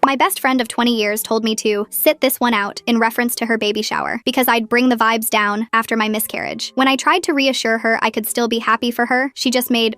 My best friend of 20 years told me to sit this one out in reference to her baby shower because I'd bring the vibes down after my miscarriage. When I tried to reassure her I could still be happy for her, she just made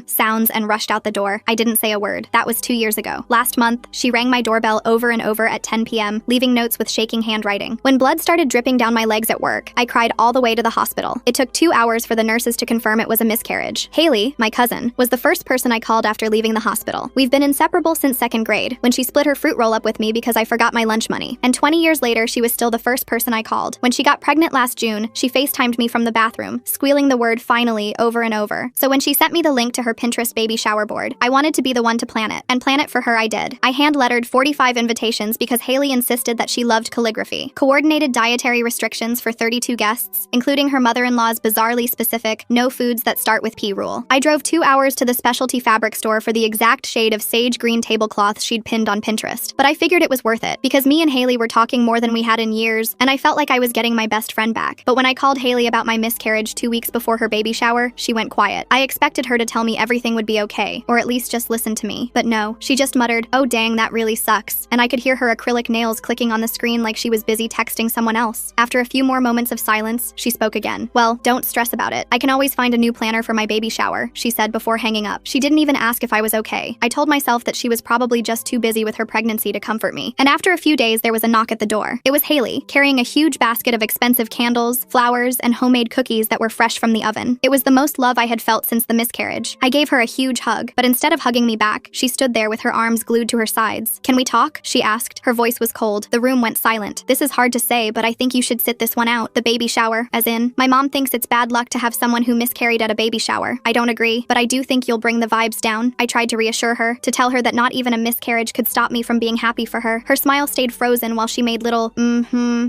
sounds and rushed out the door. I didn't say a word. That was 2 years ago. Last month, she rang my doorbell over and over at 10 p.m., leaving notes with shaking handwriting. When blood started dripping down my legs at work, I cried all the way to the hospital. It took 2 hours for the nurses to confirm it was a miscarriage. Haley, my cousin, was the first person I called after leaving the hospital. We've been inseparable since 2nd grade, when she split her fruit roll-up with me because I forgot my lunch money. And 20 years later, she was still the first person I called. When she got pregnant last June, she FaceTimed me from the bathroom, squealing the word finally over and over. So when she sent me the link to her Pinterest baby shower board, I wanted to be the one to plan it. And plan it for her I did. I hand-lettered 45 invitations because Haley insisted that she loved calligraphy. Coordinated dietary restrictions for 32 guests, including her mother-in-law's bizarrely specific no foods that start with P rule. I drove 2 hours to the specialty fabric store for the exact shade of sage green tablecloths she'd pinned on Pinterest. But I figured it was worth it, because me and Haley were talking more than we had in years, and I felt like I was getting my best friend back. But when I called Haley about my miscarriage 2 weeks before her baby shower, she went quiet. I expected her to tell me everything would be okay, or at least just listen to me. But no, she just muttered, "Oh dang, that really sucks," and I could hear her acrylic nails clicking on the screen like she was busy texting someone else. After a few more moments of silence, she spoke again. "Well, don't stress about it. I can always find a new planner for my baby shower," she said before hanging up. She didn't even ask if I was okay. I told myself that she was probably just too busy with her pregnancy to comfort me. And after a few days, there was a knock at the door. It was Haley, carrying a huge basket of expensive candles, flowers, and homemade cookies that were fresh from the oven. It was the most love I had felt since the miscarriage. I gave her a huge hug, but instead of hugging me back, she stood there with her arms glued to her sides. "Can we talk?" she asked. Her voice was cold. The room went silent. "This is hard to say, but I think you should sit this one out. The baby shower, as in, my mom thinks it's bad luck to have someone who miscarried at a baby shower. I don't agree, but I do think you'll bring the vibes down." I tried to reassure her, to tell her that not even a miscarriage could stop me from being happy for her. Her smile stayed frozen while she made little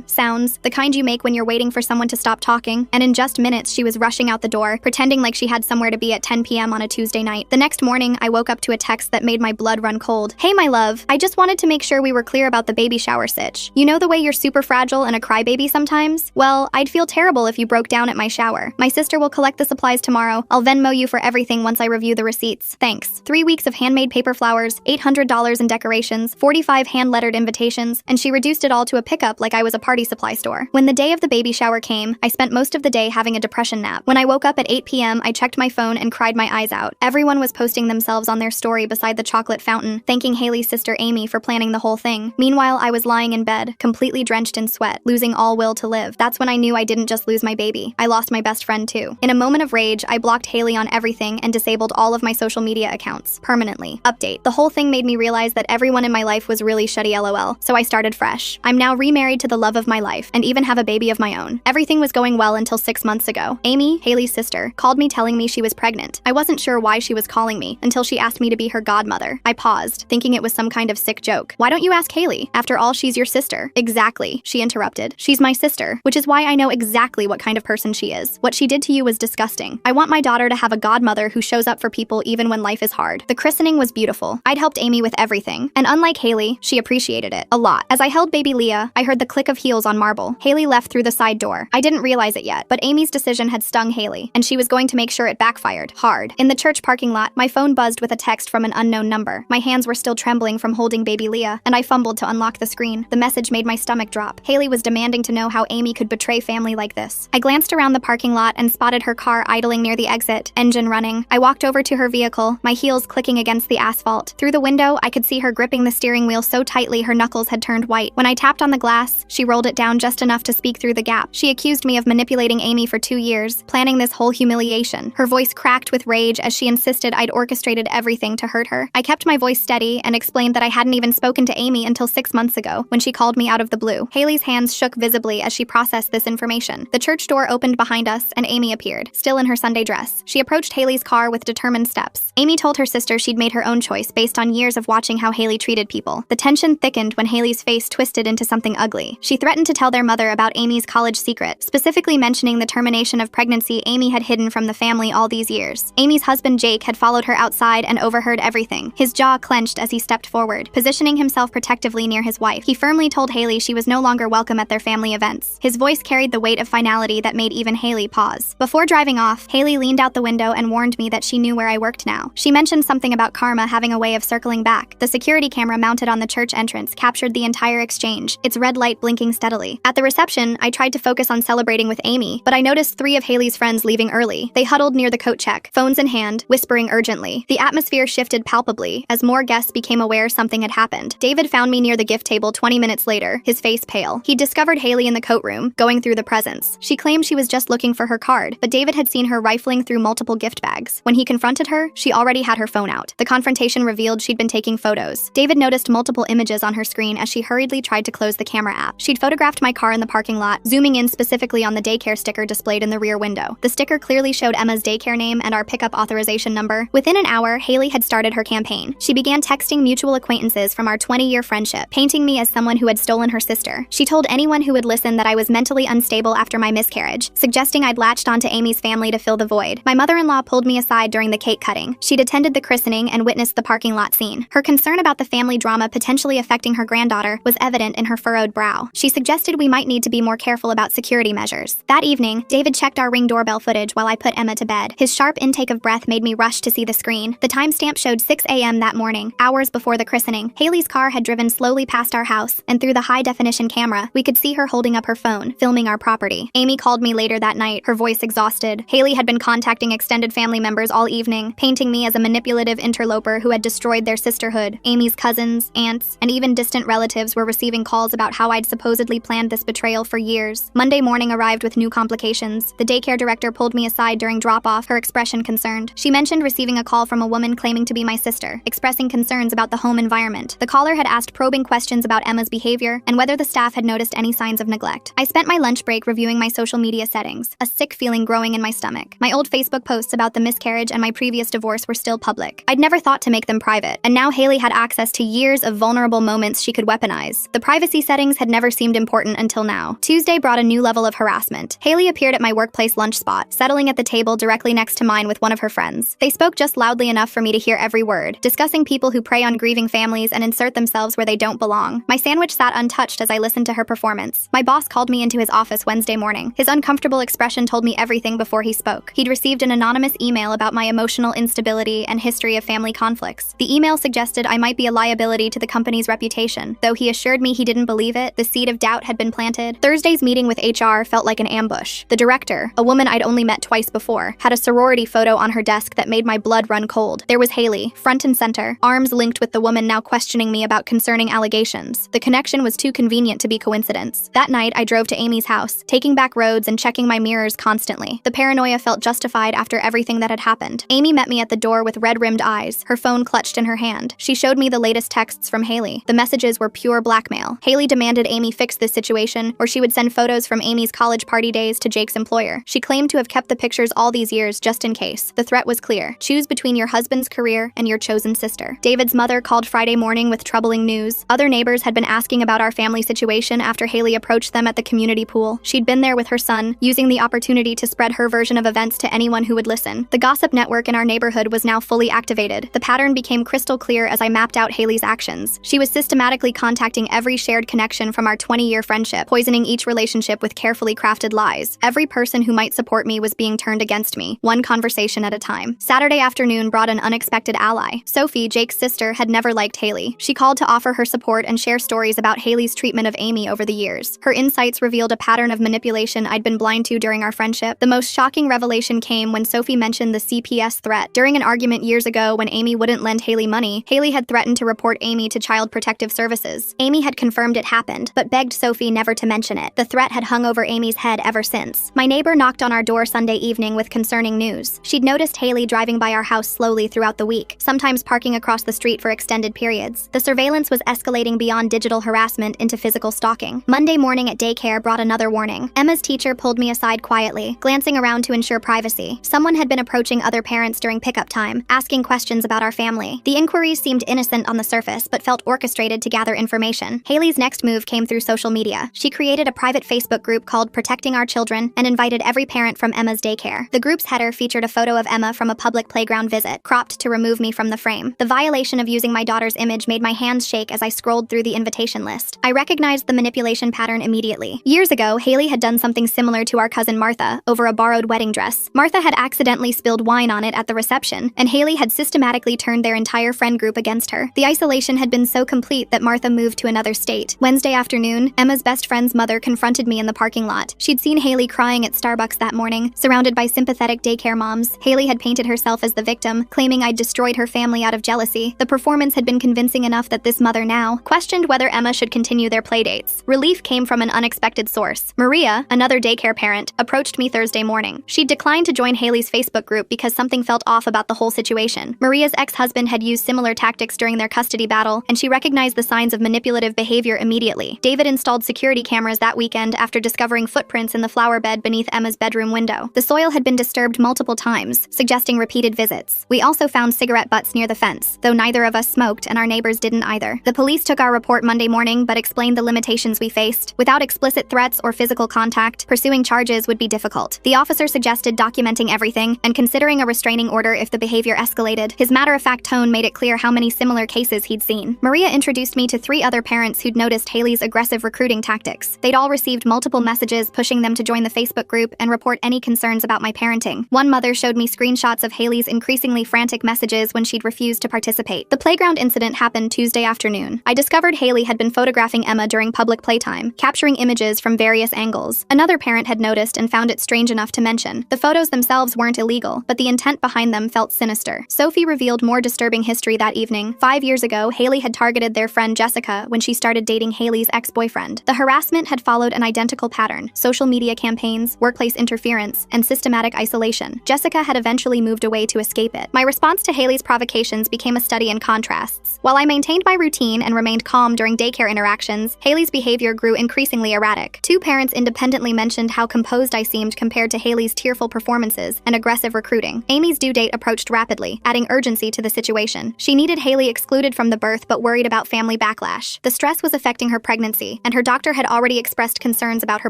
sounds, the kind you make when you're waiting for someone to stop talking. And in just minutes, she was rushing out the door, pretending like she had somewhere to be at 10 p.m. on a Tuesday night. The next morning, I woke up to a text that made my blood run cold. "Hey, my love, I just wanted to make sure we were clear about the baby shower sitch. You know the way you're super fragile and a crybaby sometimes? Well, I'd feel terrible if you broke down at my shower. My sister will collect the supplies tomorrow. I'll Venmo you for everything once I review the receipts. Thanks." 3 weeks of handmade paper flowers, $800 in decorations, 45 hand-lettered invitations, and she reduced it all to a pickup like I was a party supply store. When the day of the baby shower came, I spent most of the day having a depression nap. When I woke up at 8 p.m., I checked my phone and cried my eyes out. Everyone was posting themselves on their story beside the chocolate fountain, thanking Haley's sister Amy for planning the whole thing. Meanwhile, I was lying in bed, completely drenched in sweat, losing all will to live. That's when I knew I didn't just lose my baby. I lost my best friend too. In a moment of rage, I blocked Haley on everything and disabled all of my social media accounts, permanently. Update. The whole thing made me realize that everyone in my life was really shitty LOL, so I started fresh. I'm now remarried to the love of my life, and even have a baby of my own. Everything was going well until 6 months ago. Amy, Haley's sister, called me telling me she was pregnant. I wasn't sure why she was calling me, until she asked me to be her godmother. I paused, thinking it was some kind of sick joke. "Why don't you ask Haley? After all, she's your sister." "Exactly," she interrupted. "She's my sister, which is why I know exactly what kind of person she is. What she did to you was disgusting. I want my daughter to have a godmother who shows up for people even when life is hard." The christening was beautiful. I'd helped Amy with everything, and unlike Haley, she appreciated it a lot. As I held baby Leah, I heard the click of heels on marble. Haley left through the side door. I didn't realize it yet, but Amy's decision had stung Haley, and she was going to make sure it backfired hard. In the church parking lot, my phone buzzed with a text from an unknown number. My hands were still trembling from holding baby Leah, and I fumbled to unlock the screen. The message made my stomach drop. Haley was demanding to know how Amy could betray family like this. I glanced around the parking lot and spotted her car idling near the exit, engine running. I walked over to her vehicle, my heels clicking against the asphalt. Through the window, I could see her gripping the steering wheel so tightly her knuckles had turned white. When I tapped on the glass, she rolled it down just enough to speak through the gap. She accused me of manipulating Amy for 2 years, planning this whole humiliation. Her voice cracked with rage as she insisted I'd orchestrated everything to hurt her. I kept my voice steady and explained that I hadn't even spoken to Amy until 6 months ago, when she called me out of the blue. Haley's hands shook visibly as she processed this information. The church door opened behind us, and Amy appeared, still in her Sunday dress. She approached Haley's car with determined steps. Amy told her sister she'd made her own choice based on years of watching how Haley treated people. The tension thickened when Haley's face twisted into something ugly. She threatened to tell their mother about Amy's college secret, specifically mentioning the termination of pregnancy Amy had hidden from the family all these years. Amy's husband Jake had followed her outside and overheard everything. His jaw clenched as he stepped forward, positioning himself protectively near his wife. He firmly told Haley she was no longer welcome at their family events. His voice carried the weight of finality that made even Haley pause. Before driving off, Haley leaned out the window and warned me that she knew where I worked now. She mentioned something about karma having a way of circling back. The security camera camera mounted on the church entrance captured the entire exchange, its red light blinking steadily. At the reception, I tried to focus on celebrating with Amy, but I noticed 3 of Haley's friends leaving early. They huddled near the coat check, phones in hand, whispering urgently. The atmosphere shifted palpably as more guests became aware something had happened. David found me near the gift table 20 minutes later, his face pale. He discovered Haley in the coat room, going through the presents. She claimed she was just looking for her card, but David had seen her rifling through multiple gift bags. When he confronted her, she already had her phone out. The confrontation revealed she'd been taking photos. David noticed multiple images on her screen as she hurriedly tried to close the camera app. She'd photographed my car in the parking lot, zooming in specifically on the daycare sticker displayed in the rear window. The sticker clearly showed Emma's daycare name and our pickup authorization number. Within an hour, Haley had started her campaign. She began texting mutual acquaintances from our 20-year friendship, painting me as someone who had stolen her sister. She told anyone who would listen that I was mentally unstable after my miscarriage, suggesting I'd latched onto Amy's family to fill the void. My mother-in-law pulled me aside during the cake cutting. She'd attended the christening and witnessed the parking lot scene. Her concern about the family drama potentially affecting her granddaughter was evident in her furrowed brow. She suggested we might need to be more careful about security measures. That evening, David checked our Ring doorbell footage while I put Emma to bed. His sharp intake of breath made me rush to see the screen. The timestamp showed 6 a.m. that morning, hours before the christening. Haley's car had driven slowly past our house, and through the high-definition camera, we could see her holding up her phone, filming our property. Amy called me later that night, her voice exhausted. Haley had been contacting extended family members all evening, painting me as a manipulative interloper who had destroyed their sisterhood. Amy's cousins, aunts, and even distant relatives were receiving calls about how I'd supposedly planned this betrayal for years. Monday morning arrived with new complications. The daycare director pulled me aside during drop-off, her expression concerned. She mentioned receiving a call from a woman claiming to be my sister, expressing concerns about the home environment. The caller had asked probing questions about Emma's behavior and whether the staff had noticed any signs of neglect. I spent my lunch break reviewing my social media settings, a sick feeling growing in my stomach. My old Facebook posts about the miscarriage and my previous divorce were still public. I'd never thought to make them private, and now Haley had access to years of vulnerable moments she could weaponize. The privacy settings had never seemed important until now. Tuesday brought a new level of harassment. Haley appeared at my workplace lunch spot, settling at the table directly next to mine with one of her friends. They spoke just loudly enough for me to hear every word, discussing people who prey on grieving families and insert themselves where they don't belong. My sandwich sat untouched as I listened to her performance. My boss called me into his office Wednesday morning. His uncomfortable expression told me everything before he spoke. He'd received an anonymous email about my emotional instability and history of family conflicts. The email suggested I might be a liability to the company's reputation. Though he assured me he didn't believe it, the seed of doubt had been planted. Thursday's meeting with HR felt like an ambush. The director, a woman I'd only met twice before, had a sorority photo on her desk that made my blood run cold. There was Haley, front and center, arms linked with the woman now questioning me about concerning allegations. The connection was too convenient to be coincidence. That night, I drove to Amy's house, taking back roads and checking my mirrors constantly. The paranoia felt justified after everything that had happened. Amy met me at the door with red-rimmed eyes, her phone clutched in her hand. She showed me the latest texts from Haley. The messages were pure blackmail. Haley demanded Amy fix this situation, or she would send photos from Amy's college party days to Jake's employer. She claimed to have kept the pictures all these years just in case. The threat was clear. Choose between your husband's career and your chosen sister. David's mother called Friday morning with troubling news. Other neighbors had been asking about our family situation after Haley approached them at the community pool. She'd been there with her son, using the opportunity to spread her version of events to anyone who would listen. The gossip network in our neighborhood was now fully activated. The pattern became crystal clear as I mapped out Haley's actions. She was systematically contacting every shared connection from our 20-year friendship, poisoning each relationship with carefully crafted lies. Every person who might support me was being turned against me, one conversation at a time. Saturday afternoon brought an unexpected ally. Sophie, Jake's sister, had never liked Haley. She called to offer her support and share stories about Haley's treatment of Amy over the years. Her insights revealed a pattern of manipulation I'd been blind to during our friendship. The most shocking revelation came when Sophie mentioned the CPS threat. During an argument years ago when Amy wouldn't lend Haley money, Haley had threatened to report Amy to Child Protective Services. Amy had confirmed it happened, but begged Sophie never to mention it. The threat had hung over Amy's head ever since. My neighbor knocked on our door Sunday evening with concerning news. She'd noticed Haley driving by our house slowly throughout the week, sometimes parking across the street for extended periods. The surveillance was escalating beyond digital harassment into physical stalking. Monday morning at daycare brought another warning. Emma's teacher pulled me aside quietly, glancing around to ensure privacy. Someone had been approaching other parents during pickup time, asking questions about our family. The inquiries seemed innocent on the surface, but felt orchestrated to gather information. Haley's next move came through social media. She created a private Facebook group called Protecting Our Children and invited every parent from Emma's daycare. The group's header featured a photo of Emma from a public playground visit, cropped to remove me from the frame. The violation of using my daughter's image made my hands shake as I scrolled through the invitation list. I recognized the manipulation pattern immediately. Years ago, Haley had done something similar to our cousin Martha over a borrowed wedding dress. Martha had accidentally spilled wine on it at the reception, and Haley had systematically turned their entire friend group against her. The isolation had been so complete that Martha moved to another state. Wednesday afternoon, Emma's best friend's mother confronted me in the parking lot. She'd seen Haley crying at Starbucks that morning, surrounded by sympathetic daycare moms. Haley had painted herself as the victim, claiming I'd destroyed her family out of jealousy. The performance had been convincing enough that this mother now questioned whether Emma should continue their playdates. Relief came from an unexpected source. Maria, another daycare parent, approached me Thursday morning. She'd declined to join Haley's Facebook group because something felt off about the whole situation. Maria's ex-husband had used similar tactics during their custody battle, and she recognized the signs of manipulative behavior immediately. David installed security cameras that weekend after discovering footprints in the flower bed beneath Emma's bedroom window. The soil had been disturbed multiple times, suggesting repeated visits. We also found cigarette butts near the fence, though neither of us smoked and our neighbors didn't either. The police took our report Monday morning but explained the limitations we faced. Without explicit threats or physical contact, pursuing charges would be difficult. The officer suggested documenting everything and considering a restraining order if the behavior escalated. His matter-of-fact tone made it clear how many similar cases he'd seen. Maria introduced me to 3 other parents who'd noticed Haley's aggressive recruiting tactics. They'd all received multiple messages pushing them to join the Facebook group and report any concerns about my parenting. One mother showed me screenshots of Haley's increasingly frantic messages when she'd refused to participate. The playground incident happened Tuesday afternoon. I discovered Haley had been photographing Emma during public playtime, capturing images from various angles. Another parent had noticed and found it strange enough to mention. The photos themselves weren't illegal, but the intent behind them felt sinister. Sophie revealed more disturbing history that evening. 5 years ago, Haley had targeted their friend Jessica when she started dating Haley's ex-boyfriend. The harassment had followed an identical pattern: social media campaigns, workplace interference, and systematic isolation. Jessica had eventually moved away to escape it. My response to Haley's provocations became a study in contrasts. While I maintained my routine and remained calm during daycare interactions, Haley's behavior grew increasingly erratic. 2 parents independently mentioned how composed I seemed compared to Haley's tearful performances and aggressive recruiting. Amy's due date approached rapidly, adding urgency to the situation. She needed Haley excluded from the birth but worried about family backlash. The stress was affecting her pregnancy, and her doctor had already expressed concerns about her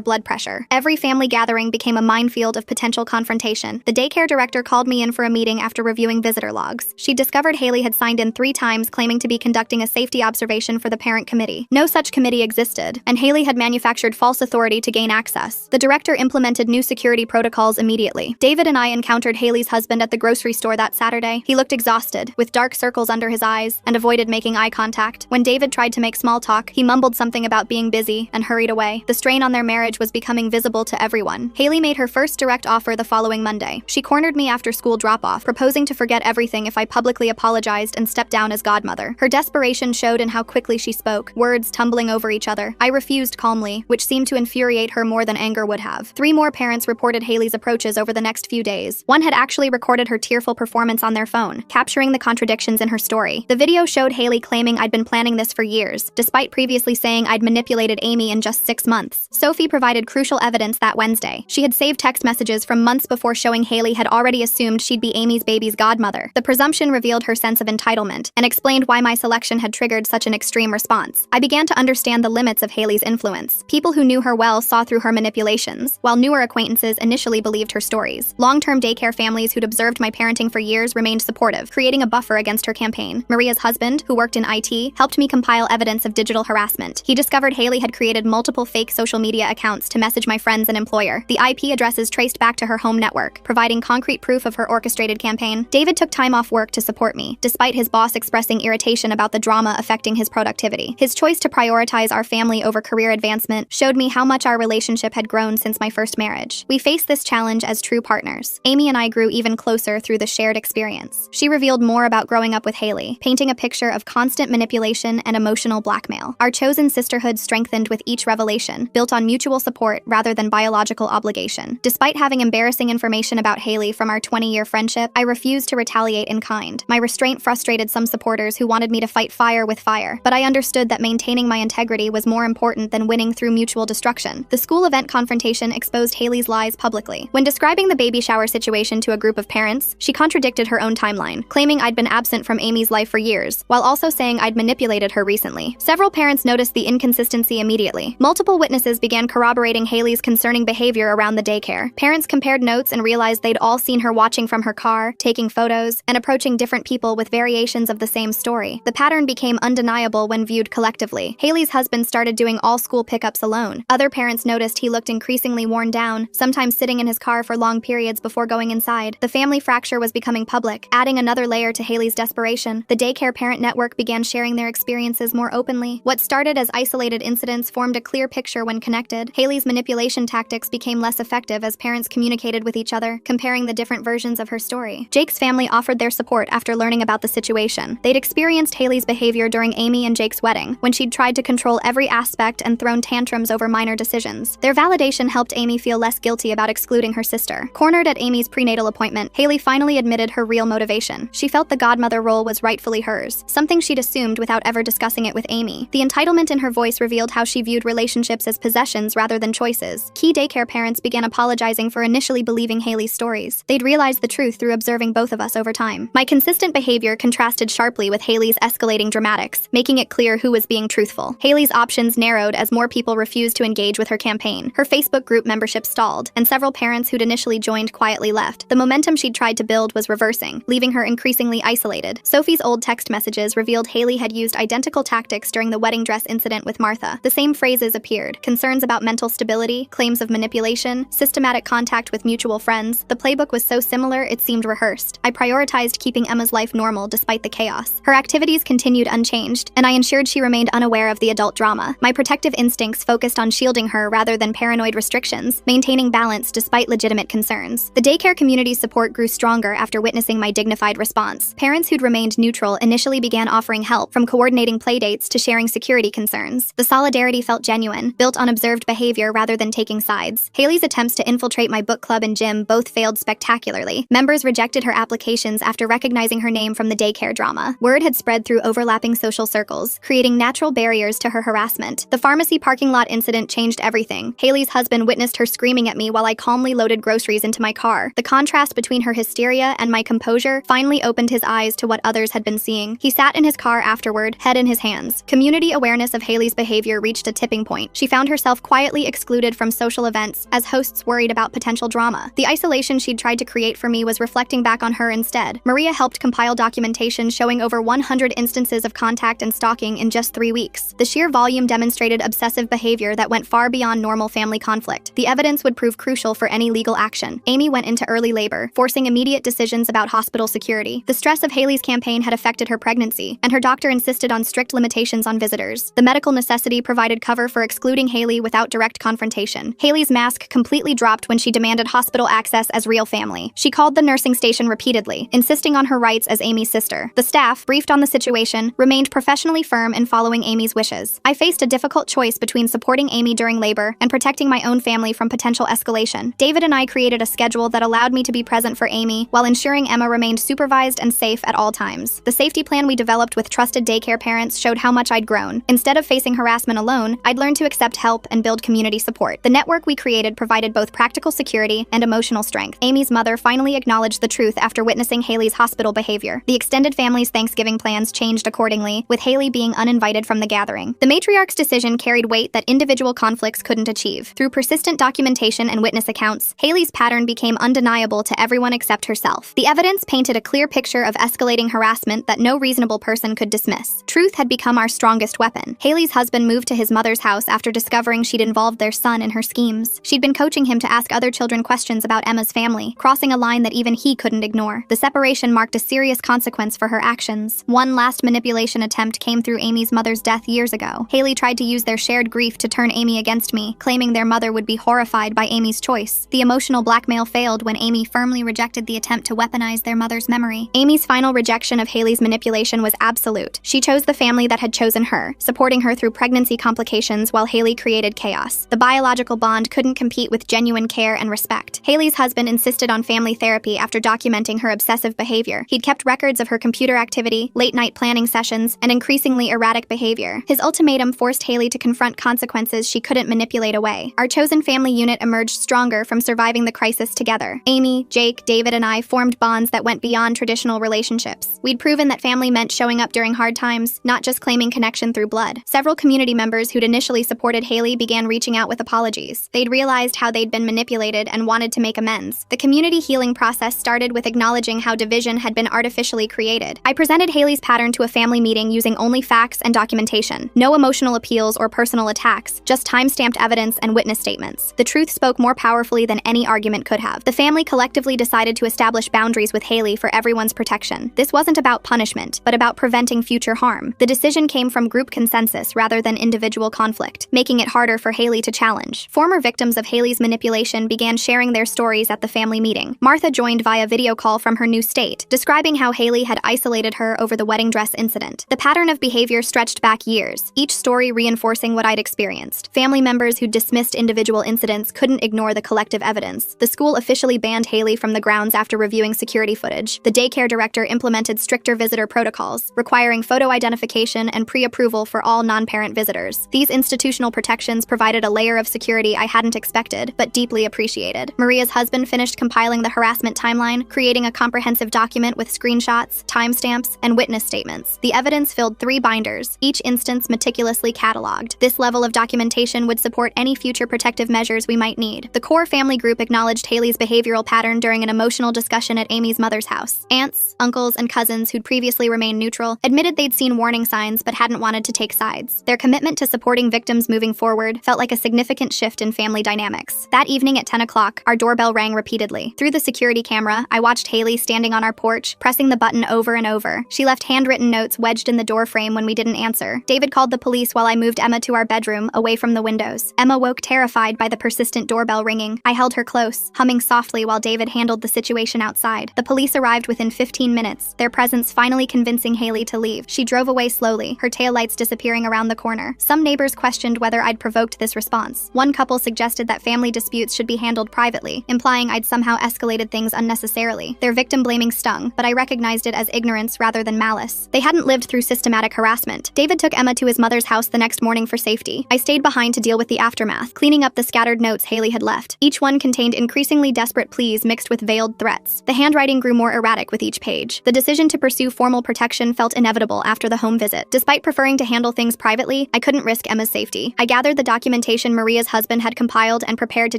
blood pressure. Every family gathering became a minefield of potential confrontation. The daycare director called me in for a meeting after reviewing visitor logs. She discovered Haley had signed in 3 times claiming to be conducting a safety observation for the parent committee. No such committee existed, and Haley had manufactured false authority to gain access. The director implemented new security protocols immediately. David and I encountered Haley's husband at the grocery store that Saturday. He looked exhausted, with dark circles under his eyes, and avoided making eye contact. When David tried to make small talk, he mumbled something about being busy and hurried away. The strain on their marriage was becoming visible to everyone. Haley made her first direct offer the following Monday. She cornered me after school drop-off, proposing to forget everything if I publicly apologized and stepped down as godmother. Her desperation showed in how quickly she spoke, words tumbling over each other. I refused calmly, which seemed to infuriate her more than anger would have. 3 more parents reported Haley's approaches over the next few days. One had actually recorded her tearful performance on their phone, capturing the contradictions in her story. The video showed Haley claiming I'd been planning this for years, despite previously saying I'd manipulated Amy in just 6 months. Sophie provided crucial evidence that Wednesday. She had saved text messages from months before showing Haley had already assumed she'd be Amy's baby's godmother. The presumption revealed her sense of entitlement and explained why my selection had triggered such an extreme response. I began to understand the limits of Haley's influence. People who knew her well saw through her manipulations, while newer acquaintances initially believed her stories. Long-term daycare families who'd observed my parenting for years remained supportive, creating a buffer against her campaign. Maria's husband, who worked in IT, helped me compile evidence of digital harassment. He discovered Haley had created multiple fake social media accounts to message my friends and employer. The IP addresses traced back to her home network, providing concrete proof of her orchestrated campaign. David took time off work to support me, despite his boss expressing irritation about the drama affecting his productivity. His choice to prioritize our family over career advancement showed me how much our relationship had grown since my first marriage. We faced this challenge as true partners. Amy and I grew even closer through the shared experience. She revealed more about growing up with Haley, painting a picture of constant manipulation and emotional blackmail. Our chosen sisterhood strengthened with each revelation, built on mutual support rather than biological obligation. Despite having embarrassing information about Haley from our 20-year friendship, I refused to retaliate in kind. My restraint frustrated some supporters who wanted me to fight fire with fire, but I understood that maintaining my integrity was more important than winning through mutual destruction. The school event confrontation exposed Haley's lies publicly. When describing the baby shower situation to a group of parents, she contradicted her own timeline, claiming I'd been absent from Amy's life for years, while also saying I'd manipulated her recently. Several parents noticed the inconsistency immediately. Multiple witnesses began corroborating Haley's concerning behavior around the daycare. Parents compared notes and realized they'd all seen her watching from her car, taking photos, and approaching different people with variations of the same story. The pattern became undeniable when viewed collectively. Haley's husband started doing all school pickups alone. Other parents noticed he looked increasingly worn down, sometimes sitting in his car for long periods before going inside. The family fracture was becoming public, adding another layer to Haley's desperation. The daycare parent network began sharing their experiences more openly. What started as isolated incidents formed a clear picture when connected. Haley's manipulation tactics became less effective as parents communicated with each other, comparing the different versions of her story. Jake's family offered their support after learning about the situation. They'd experienced Haley's behavior during Amy and Jake's wedding, when she'd tried to control every aspect and thrown tantrums over minor decisions. Their validation helped Amy feel less guilty about excluding her sister. Cornered at Amy's prenatal appointment, Haley finally admitted her real motivation. She felt the godmother role was rightfully hers, something she'd assumed without ever discussing it with Amy. The entitlement in her voice revealed how she viewed relationships as possessions rather than choices. Key daycare parents began apologizing for initially believing Haley's stories. They'd realized the truth through observing both of us over time. My consistent behavior contrasted sharply with Haley's escalating dramatics, making it clear who was being truthful. Haley's options narrowed as more people refused to engage with her campaign. Her Facebook group membership stalled, and several parents who'd initially joined quietly left. The momentum she'd tried to build was reversing, leaving her increasingly isolated. Sophie's old text messages revealed Haley had used identical tactics during the wedding dress incident with Martha. The same phrases appeared: concerns about mental stability, claims of manipulation, systematic contact with mutual friends. The playbook was so similar it seemed rehearsed. I prioritized keeping Emma's life normal despite the chaos. Her activities continued unchanged, and I ensured she remained unaware of the adult drama. My protective instincts focused on shielding her rather than paranoid restrictions, maintaining balance despite legitimate concerns. The daycare community's support grew stronger after witnessing my dignified response. Parents who'd remained neutral initially began offering help, from coordinating playdates to sharing security concerns. The solidarity felt genuine, built on observed behavior rather than taking sides. Haley's attempts to infiltrate my book club and gym both failed spectacularly. Members rejected her applications after recognizing her name from the daycare drama. Word had spread through overlapping social circles, creating natural barriers to her harassment. The pharmacy parking lot incident changed everything. Haley's husband witnessed her screaming at me while I calmly loaded groceries into my car. The contrast between her hysteria and my composure finally opened his eyes to what others had been seeing. He sat in his car afterward, head in his hands. Community awareness of Haley's behavior reached a tipping point. She found herself quietly excluded from social events as hosts worried about potential drama. The isolation she'd tried to create for me was reflecting back on her instead. Maria helped compile documentation showing over 100 instances of contact and stalking in just 3 weeks. The sheer volume demonstrated obsessive behavior that went far beyond normal family conflict. The evidence would prove crucial for any legal action. Amy went into early labor, forcing immediate decisions about hospital security. The stress of Haley's campaign had affected her pregnancy, and her doctor insisted on strict limitations on visitors. The medical necessity provided cover for excluding Haley without direct confrontation. Haley's mask completely dropped when she demanded hospital access as real family. She called the nursing station repeatedly, insisting on her rights as Amy's sister. The staff, briefed on the situation, remained professionally firm in following Amy's wishes. I faced a difficult choice between supporting Amy during labor and protecting my own family from potential escalation. David and I created a schedule that allowed me to be present for Amy while ensuring Emma remained supervised and safe at all times. The safety plan we developed with trusted daycare parents showed how much I'd grown. Instead of facing harassment alone, I'd learned to accept help and build community support. The network we created provided both practical security and emotional strength. Amy's mother finally acknowledged the truth after witnessing Haley's hospital behavior. The extended family's Thanksgiving plans changed accordingly, with Haley being uninvited from the gathering. The matriarch's decision carried weight that individual conflicts couldn't achieve. Through persistent documentation and witness accounts, Haley's pattern became undeniable to everyone except herself. The evidence painted a clear picture of escalating harassment that no reasonable person could dismiss. Truth had become our strongest weapon. Haley's husband moved to his mother's house after discovering she'd involved their son in her schemes. She'd been coaching him to ask other children questions about Emma's family, crossing a line that even he couldn't ignore. The separation marked a serious consequence for her actions. One last manipulation attempt came through Amy's mother's death years ago. Haley tried to use their shared grief to turn Amy against me, claiming their mother would be horrified by Amy's choice. The emotional blackmail failed when Amy firmly rejected the attempt to weaponize their mother's memory. Amy's final rejection of Haley's manipulation was absolute. She chose the family that had chosen her, supporting her through pregnancy complications while Haley created chaos. The biological bond couldn't compete with genuine care and respect. Haley's husband insisted on family therapy after documenting her obsessive behavior. He'd kept records of her computer activity, late-night planning sessions, and increasingly erratic behavior. His ultimatum forced Haley to confront consequences she couldn't manipulate away. Our chosen family unit emerged stronger from surviving the crisis together. Amy, Jake, David, and I formed bonds that went beyond traditional relationships. We'd proven that family meant showing up during hard times, not just claiming connection through blood. Several community members who'd initially supported Haley began reaching out with apologies. They'd realized how they'd been manipulated and wanted to make amends. The community healing process started with acknowledging how division had been artificially created. I presented Haley's pattern to a family meeting using only facts and documentation. No emotional appeals or personal attacks, just time-stamped evidence and witness statements. The truth spoke more powerfully than any argument could have. The family collectively decided to establish boundaries with Haley for everyone's protection. This wasn't about punishment, but about preventing future harm. The decision came from group consensus rather than individual conflict, making it harder for Haley to challenge. Former victims of Haley's manipulation began sharing their stories at the family meeting. Martha joined via video call from her new state, describing how Haley had isolated her over the wedding dress incident. The pattern of behavior stretched back years, each story reinforcing what I'd experienced. Family members who dismissed individual incidents couldn't ignore the collective evidence. The school officially banned Haley from the grounds after reviewing security footage. The daycare director implemented stricter visitor protocols, requiring photo identification and pre-approval for all non-parent visitors. These institutional protections provided a layer of security I hadn't expected, but deeply appreciated. Maria's husband finished compiling the harassment timeline, creating a comprehensive document with screenshots, timestamps, and witness statements. The evidence filled 3 binders, each instance meticulously cataloged. This level of documentation would support any future protective measures we might need. The core family group acknowledged Haley's behavioral pattern during an emotional discussion at Amy's mother's house. Aunts, uncles, and cousins who'd previously remained neutral admitted they'd seen warning signs but hadn't wanted to take sides. Their commitment to supporting victims moving forward felt like a significant shift in family dynamics. That evening at 10 o'clock, our doorbell rang repeatedly. Through the security camera, I watched Haley standing on our porch, pressing the button over and over. She left handwritten notes wedged in the doorframe when we didn't answer. David called the police while I moved Emma to our bedroom, away from the windows. Emma woke terrified by the persistent doorbell ringing. I held her close, humming softly while David handled the situation outside. The police arrived within 15 minutes, their presence finally convincing Haley to leave. She drove away slowly, her taillights disappearing around the corner. Some neighbors questioned whether I'd provoked this response. One couple suggested that family disputes should be handled privately, implying I'd somehow escalated things unnecessarily. Their victim-blaming stung, but I recognized it as ignorance rather than malice. They hadn't lived through systematic harassment. David took Emma to his mother's house the next morning for safety. I stayed behind to deal with the aftermath, cleaning up the scattered notes Haley had left. Each one contained increasingly desperate pleas mixed with veiled threats. The handwriting grew more erratic with each page. The decision to pursue formal protection felt inevitable after the home visit. Despite preferring to handle things privately, I couldn't risk Emma's safety. I gathered the documentation Maria's husband had compiled and prepared to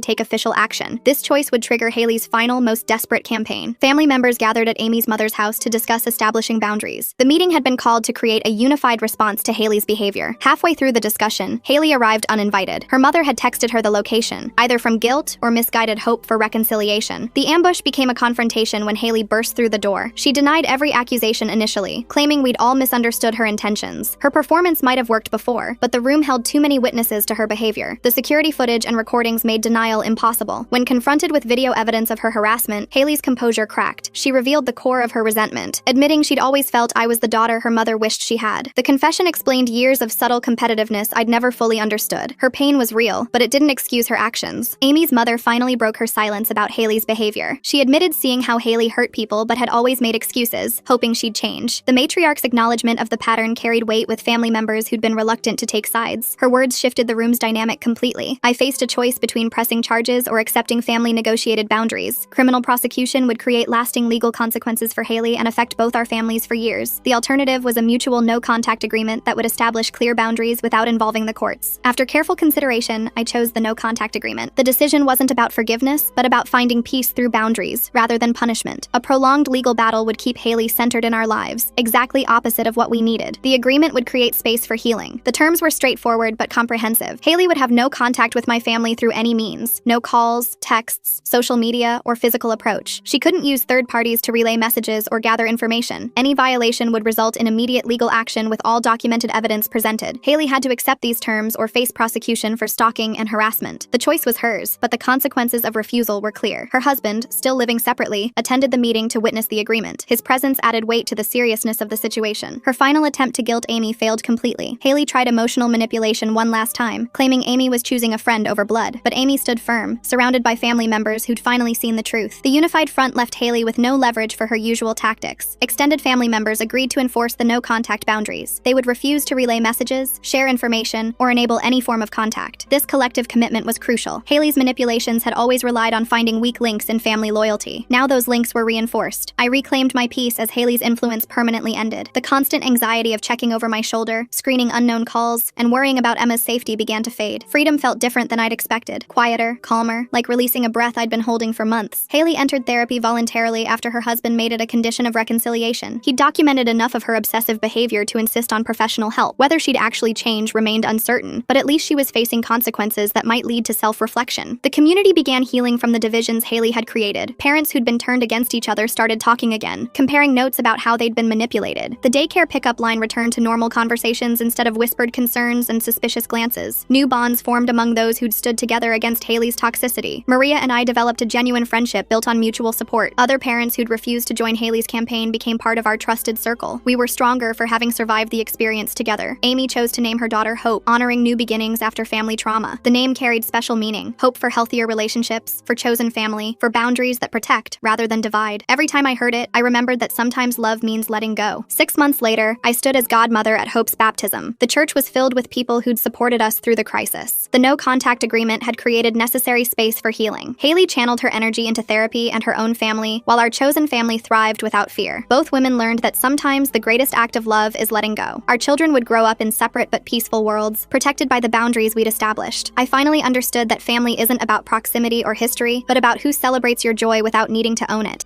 take official action. This choice would trigger Haley's final, most desperate campaign. Family members gathered at Amy's mother's house to discuss establishing boundaries. The meeting had been called to create a unified response to Haley's behavior. Halfway through the discussion, Haley arrived uninvited. Her mother had texted her the location, either from guilt or misguided hope for reconciliation. The ambush became a confrontation when Haley burst through the door. She denied every accusation initially, claiming we'd all misunderstood her intentions. Her performance might have worked before, but the room held too many witnesses to her behavior. The security footage and recordings made denial impossible. When confronted with video evidence of her harassment, Haley's composure cracked. She revealed the core of her resentment, admitting she'd always felt I was the daughter her mother wished she had. The confession explained years of subtle competitiveness I'd never fully understood. Her pain was real, but it didn't excuse her actions. Amy's mother finally broke her silence about Haley's behavior. She admitted seeing how Haley hurt people but had always made excuses, hoping she'd change. The matriarch's acknowledgement of the pattern carried weight with family members who'd been reluctant to take sides. Her words shifted the room's dynamic completely. I faced a choice between pressing charges or accepting family-negotiated boundaries. Criminal prosecution would create lasting legal consequences for Haley and affect both our families for years. The alternative was a mutual no-contact agreement that would establish clear boundaries without involving the courts. After careful consideration, I chose the no-contact agreement. The decision wasn't about forgiveness, but about finding peace through boundaries, rather than punishment. A prolonged legal battle would keep Haley centered in our lives, exactly opposite of what we needed. The agreement would create space for healing. The terms were straightforward but comprehensive. Haley would have no contact with my family through any means. No calls, texts, social media, or physical approach. She couldn't use third parties to relay messages or gather information. Any violation would result in immediate legal action with all documented evidence presented. Haley had to accept these terms or face prosecution for stalking and harassment. The choice was hers, but the consequences of refusal were clear. Her husband, still living separately, attended the meeting to witness the agreement. His presence added weight to the seriousness of the situation. Her final attempt to guilt Amy failed completely. Haley tried emotional manipulation one last time, claiming Amy was choosing a friend over blood. But Amy stood firm, surrounded by family members who'd finally seen the truth. The unified front left Haley with no leverage for her usual tactics. Extended family members agreed to enforce the no-contact boundaries. They would refuse to relay messages, share information, or enable any form of contact. This collective commitment was crucial. Haley's manipulations had always relied on finding weak links in family loyalty. Now those links were reinforced. I reclaimed my peace as Haley's influence permanently ended. The constant anxiety of checking over my shoulder, screening unknown calls, and worrying about Emma's safety began to fade. Freedom felt different than I'd expected. Quieter, calmer, like releasing a breath I'd been holding for months. Haley entered therapy voluntarily after her husband made it a condition of reconciliation. He'd documented enough of her obsessive behavior to insist on professional help. Whether she'd actually change remained uncertain, but at least she was facing consequences that might lead to self-reflection. The community began healing from the divisions Haley had created. Parents who'd been turned against each other started talking again, comparing notes about how they'd been manipulated. The daycare pickup line returned to normal conversations instead of whispered concerns and suspicious glances. New bonds formed among those who'd stood together against Haley's toxicity. Maria and I developed a genuine friendship built on mutual support. Other parents who'd refused to join Haley's campaign became part of our trusted circle. We were stronger for having survived the experience together. Amy chose to name her daughter Hope, honoring new beginnings after family trauma. The name carried special meaning: hope for healthier relationships, for chosen family, for boundaries that protect rather than divide. Every time I heard it, I remembered that sometimes love means letting go. 6 months later, I stood as godmother at Hope's baptism. The church was filled with people who'd supported us through the crisis. The no-contact agreement had created necessary space for healing. Haley channeled her energy into therapy and her own family, while our chosen family thrived without fear. Both women learned that sometimes the greatest act of love is letting go. Our children would grow up in separate but peaceful worlds, protected by the boundaries we'd established. I finally understood that family isn't about proximity or history, but about who celebrates your joy without needing to own it.